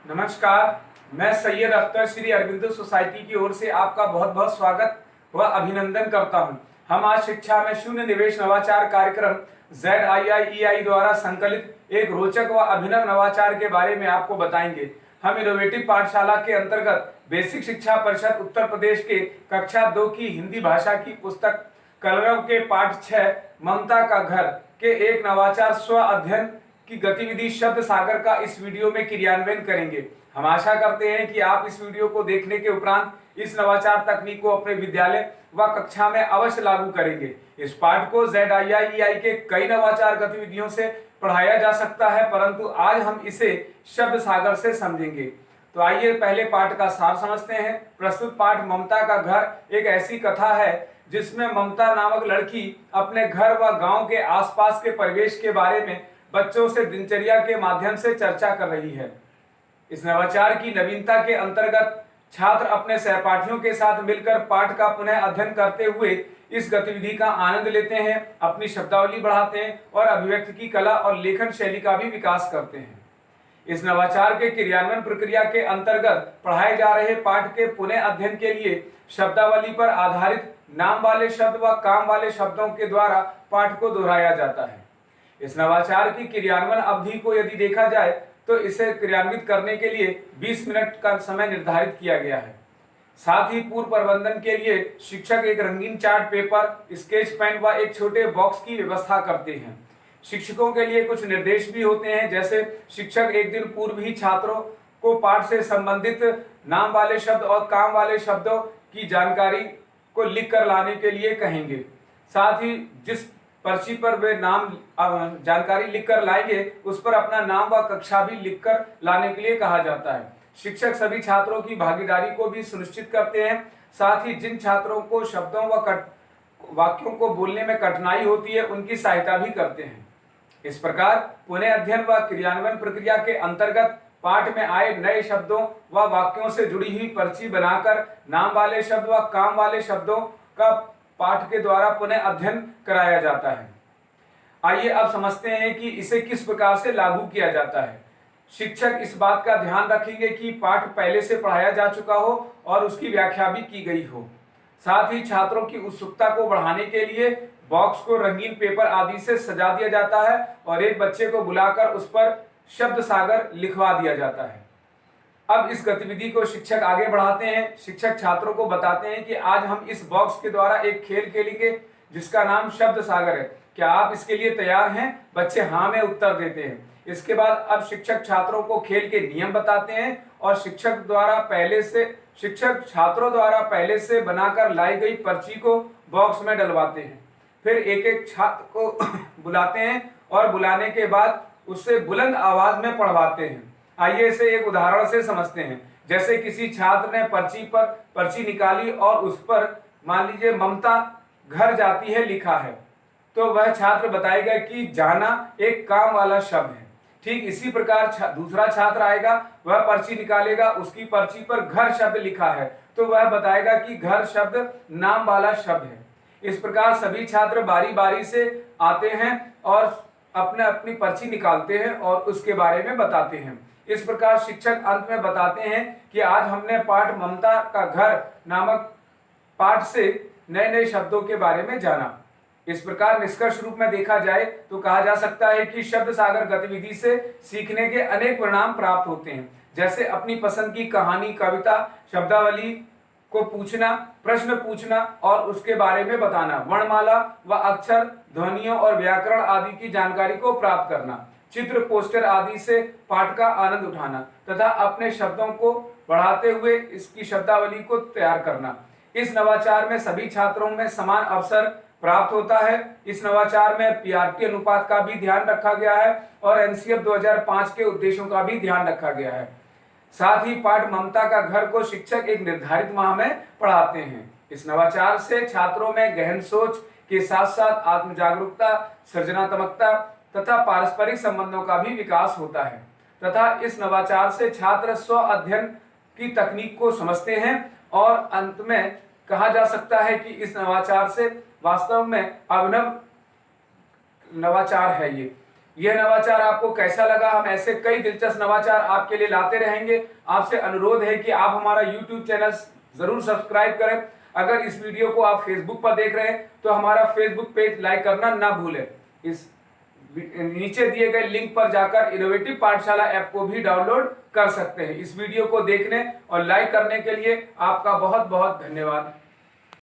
नमस्कार। मैं सैयद अख्तर श्री अरविंदो सोसाइटी की ओर से आपका बहुत बहुत स्वागत व अभिनंदन करता हूं। हम आज शिक्षा में शून्य निवेश नवाचार कार्यक्रम ZIIEI द्वारा संकलित एक रोचक व अभिनव नवाचार के बारे में आपको बताएंगे। हम इनोवेटिव पाठशाला के अंतर्गत बेसिक शिक्षा परिषद उत्तर प्रदेश के कक्षा 2 की हिंदी भाषा की पुस्तक कलरव के पाठ 6 ममता का घर के एक नवाचार स्व अध्ययन की गतिविधि शब्द सागर का इस वीडियो में क्रियान्वयन करेंगे। हम आशा करते हैं कि आप इस वीडियो को देखने के उपरांत इस नवाचार तकनीक को अपने विद्यालय व कक्षा में अवश्य लागू करेंगे। इस पाठ को ZIIEI के कई नवाचार गतिविधियों से पढ़ाया जा सकता है, परंतु आज हम इसे शब्द सागर से समझेंगे। तो आइए पहले पाठ का सार समझते हैं। प्रस्तुत पाठ ममता का घर एक ऐसी कथा है जिसमें ममता नामक लड़की अपने घर व गांव के आसपास के परिवेश के बारे में बच्चों से दिनचर्या के माध्यम से चर्चा कर रही है। इस नवाचार की नवीनता के अंतर्गत छात्र अपने सहपाठियों के साथ मिलकर पाठ का पुनः अध्ययन करते हुए इस गतिविधि का आनंद लेते हैं, अपनी शब्दावली बढ़ाते हैं और अभिव्यक्ति की कला और लेखन शैली का भी विकास करते हैं। इस नवाचार के क्रियान्वयन प्रक्रिया के अंतर्गत पढ़ाए जा रहे पाठ के पुनः अध्ययन के लिए शब्दावली पर आधारित नाम वाले शब्द व काम वाले शब्दों के द्वारा पाठ को दोहराया जाता है। इस नवाचार की क्रियान्वयन अवधि को यदि देखा जाए तो इसे क्रियान्वित करने के लिए 20 मिनट का समय निर्धारित किया गया है। साथ ही पूर्व प्रबंधन के लिए शिक्षक एक रंगीन चार्ट पेपर, स्केच पेन व एक छोटे बॉक्स की व्यवस्था करते हैं। शिक्षकों के लिए कुछ निर्देश भी होते हैं, जैसे शिक्षक एक दिन पूर्व ही छात्रों को पाठ से संबंधित नाम वाले शब्द और काम वाले शब्दों की जानकारी को लिख कर लाने के लिए कहेंगे। साथ ही जिस पर्ची पर वे नाम जानकारी लिखकर लाएंगे उस पर अपना नाम व कक्षा भी लिखकर लाने के लिए कहा जाता है। शिक्षक सभी छात्रों की भागीदारी को भी सुनिश्चित करते हैं। साथ ही जिन छात्रों को शब्दों व वाक्यों को बोलने में कठिनाई होती है उनकी सहायता भी करते हैं। इस प्रकार पुनः अध्ययन व क्रियान्वयन प्रक्रिया के अंतर्गत पाठ में आए नए शब्दों व वाक्यों से जुड़ी हुई पर्ची बनाकर नाम वाले शब्द व काम वाले शब्दों का पाठ के द्वारा पुनः अध्ययन कराया जाता है। आइए अब समझते हैं कि इसे किस प्रकार से लागू किया जाता है। शिक्षक इस बात का ध्यान रखेंगे कि पाठ पहले से पढ़ाया जा चुका हो और उसकी व्याख्या भी की गई हो। साथ ही छात्रों की उत्सुकता को बढ़ाने के लिए बॉक्स को रंगीन पेपर आदि से सजा दिया जाता है और एक बच्चे को बुलाकर उस पर शब्द सागर लिखवा दिया जाता है। अब इस गतिविधि को शिक्षक आगे बढ़ाते हैं। शिक्षक छात्रों को बताते हैं कि आज हम इस बॉक्स के द्वारा एक खेल खेलेंगे जिसका नाम शब्द सागर है। क्या आप इसके लिए तैयार हैं? बच्चे हाँ में उत्तर देते हैं। इसके बाद अब शिक्षक छात्रों को खेल के नियम बताते हैं और शिक्षक छात्रों द्वारा पहले से बनाकर लाई गई पर्ची को बॉक्स में डलवाते हैं। फिर एक एक छात्र को बुलाते हैं और बुलाने के बाद उससे बुलंद आवाज में पढ़वाते हैं। आइए इसे एक उदाहरण से समझते हैं। जैसे किसी छात्र ने पर्ची निकाली और उस पर मान लीजिए ममता घर जाती है लिखा है, तो वह छात्र बताएगा कि जाना एक काम वाला शब्द है। ठीक इसी प्रकार दूसरा छात्र आएगा, वह पर्ची निकालेगा, उसकी पर्ची पर घर शब्द लिखा है, तो वह बताएगा कि घर शब्द नाम वाला शब्द है। इस प्रकार सभी छात्र बारी बारी से आते हैं और अपनी पर्ची निकालते हैं और उसके बारे में बताते हैं। इस प्रकार शिक्षक अंत में बताते हैं कि आज हमने पाठ ममता का घर नामक पाठ से नए नए शब्दों के बारे में जाना। इस प्रकार निष्कर्ष रूप में देखा जाए तो कहा जा सकता है कि शब्द सागर गतिविधि से सीखने के अनेक परिणाम प्राप्त होते हैं, जैसे अपनी पसंद की कहानी, कविता, शब्दावली को पूछना, प्रश्न पूछना और उसके बारे में बताना, वर्णमाला व अक्षर, ध्वनियों और व्याकरण आदि की जानकारी को प्राप्त करना, चित्र, पोस्टर आदि से पाठ का आनंद उठाना तथा अपने शब्दों को बढ़ाते हुए इसकी शब्दावली को तैयार करना। इस नवाचार में सभी छात्रों में समान अवसर प्राप्त होता है। इस नवाचार में PRT अनुपात का भी ध्यान रखा गया है और NCF 2005 के उद्देश्यों का भी ध्यान रखा गया है। साथ ही पाठ ममता का घर को शिक्षक एक निर्धारित माह में पढ़ाते हैं। इस नवाचार से छात्रों में गहन सोच के साथ साथ आत्म जागरूकता, सृजनात्मकता तथा पारस्परिक संबंधों का भी विकास होता है तथा इस नवाचार से छात्र स्व अध्ययन की तकनीक को समझते हैं और अंत में कहा जा सकता है कि इस नवाचार से वास्तव में अभिनव नवाचार है ये। यह नवाचार आपको कैसा लगा? हम ऐसे कई दिलचस्प नवाचार आपके लिए लाते रहेंगे। आपसे अनुरोध है कि आप हमारा YouTube चैनल जरूर सब्सक्राइब करें। अगर इस वीडियो को आप फेसबुक पर देख रहे हैं तो हमारा फेसबुक पेज लाइक करना ना भूलें। इस नीचे दिए गए लिंक पर जाकर इनोवेटिव पाठशाला ऐप को भी डाउनलोड कर सकते हैं। इस वीडियो को देखने और लाइक करने के लिए आपका बहुत बहुत धन्यवाद।